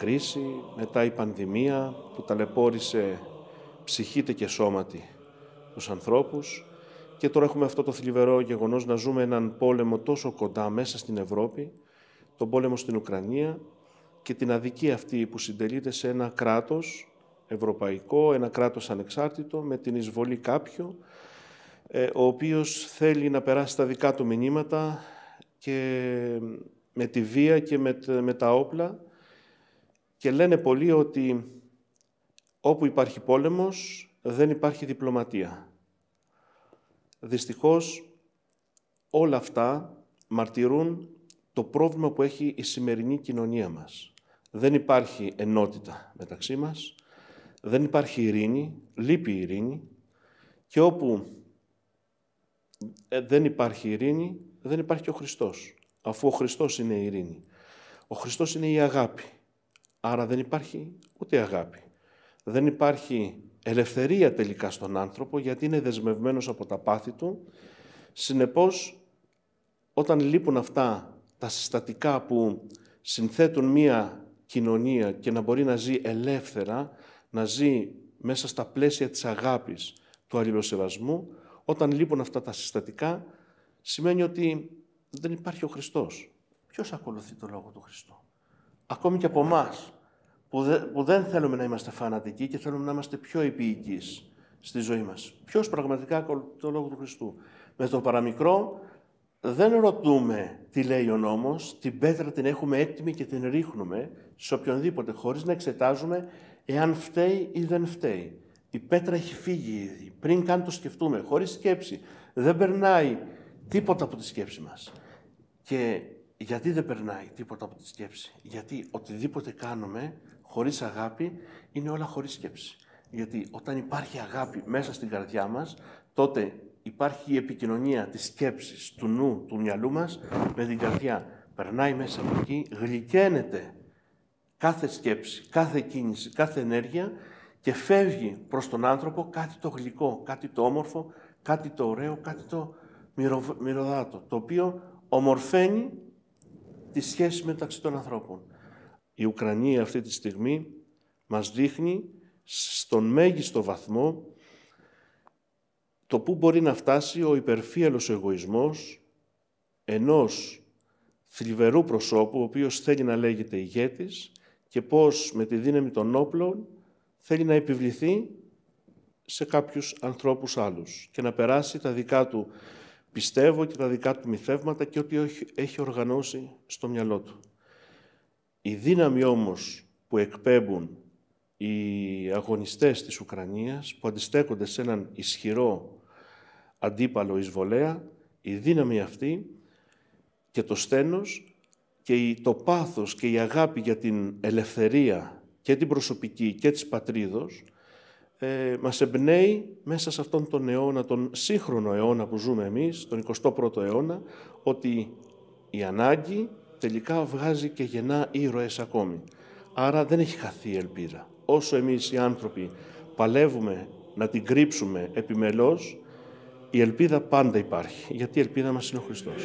κρίση, μετά η πανδημία που ταλαιπώρησε ψυχήτε και σώματι τους ανθρώπους και τώρα έχουμε αυτό το θλιβερό γεγονός να ζούμε έναν πόλεμο τόσο κοντά μέσα στην Ευρώπη, τον πόλεμο στην Ουκρανία και την αδικία αυτή που συντελείται σε ένα κράτος ευρωπαϊκό, ένα κράτος ανεξάρτητο με την εισβολή κάποιου ο οποίος θέλει να περάσει τα δικά του μηνύματα και με τη βία και με τα όπλα και λένε πολλοί ότι όπου υπάρχει πόλεμος δεν υπάρχει διπλωματία. Δυστυχώς όλα αυτά μαρτυρούν το πρόβλημα που έχει η σημερινή κοινωνία μας. Δεν υπάρχει ενότητα μεταξύ μας, δεν υπάρχει ειρήνη, λείπει η ειρήνη και όπου δεν υπάρχει ειρήνη, δεν υπάρχει και ο Χριστός, αφού ο Χριστός είναι η ειρήνη. Ο Χριστός είναι η αγάπη, άρα δεν υπάρχει ούτε αγάπη. Δεν υπάρχει ελευθερία τελικά στον άνθρωπο, γιατί είναι δεσμευμένος από τα πάθη του. Συνεπώς, όταν λείπουν αυτά τα συστατικά που συνθέτουν μία κοινωνία και να μπορεί να ζει ελεύθερα, να ζει μέσα στα πλαίσια της αγάπης, του αλληλοσεβασμού, όταν λείπουν αυτά τα συστατικά, σημαίνει ότι δεν υπάρχει ο Χριστός. Ποιος ακολουθεί το λόγο του Χριστού? Ακόμη και από εμάς, που δεν θέλουμε να είμαστε φανατικοί και θέλουμε να είμαστε πιο επίοικείς στη ζωή μας. Ποιος πραγματικά ακολουθεί το λόγο του Χριστού? Με το παραμικρό δεν ρωτούμε τι λέει ο νόμος, την πέτρα την έχουμε έτοιμη και την ρίχνουμε σε οποιονδήποτε, χωρίς να εξετάζουμε εάν φταίει ή δεν φταίει. Η πέτρα έχει φύγει ήδη, πριν καν το σκεφτούμε, χωρίς σκέψη. Δεν περνάει τίποτα από τη σκέψη μας. Και γιατί δεν περνάει τίποτα από τη σκέψη? Γιατί οτιδήποτε κάνουμε χωρίς αγάπη είναι όλα χωρίς σκέψη. Γιατί όταν υπάρχει αγάπη μέσα στην καρδιά μας, τότε υπάρχει η επικοινωνία της σκέψης, του νου, του μυαλού μας με την καρδιά. Περνάει μέσα από εκεί, γλυκαίνεται κάθε σκέψη, κάθε κίνηση, κάθε ενέργεια και φεύγει προς τον άνθρωπο κάτι το γλυκό, κάτι το όμορφο, κάτι το ωραίο, κάτι το μυρωδάτο, το οποίο ομορφαίνει τη σχέση μεταξύ των ανθρώπων. Η Ουκρανία αυτή τη στιγμή μας δείχνει στον μέγιστο βαθμό το πού μπορεί να φτάσει ο υπερφύαλος εγωισμός ενός θλιβερού προσώπου, ο οποίος θέλει να λέγεται ηγέτης και πώς με τη δύναμη των όπλων θέλει να επιβληθεί σε κάποιους ανθρώπους άλλους και να περάσει τα δικά του πιστεύω και τα δικά του μυθεύματα και ό,τι έχει οργανώσει στο μυαλό του. Η δύναμη όμως που εκπέμπουν οι αγωνιστές της Ουκρανίας, που αντιστέκονται σε έναν ισχυρό αντίπαλο εισβολέα, η δύναμη αυτή και το στένος και το πάθος και η αγάπη για την ελευθερία και την προσωπική και της πατρίδος μας εμπνέει μέσα σε αυτόν τον αιώνα, τον σύγχρονο αιώνα που ζούμε εμείς, τον 21ο αιώνα, ότι η ανάγκη τελικά βγάζει και γεννά ήρωες ακόμη. Άρα δεν έχει χαθεί η ελπίδα. Όσο εμείς οι άνθρωποι παλεύουμε να την κρύψουμε επιμελώς, η ελπίδα πάντα υπάρχει, γιατί η ελπίδα μας είναι ο Χριστός.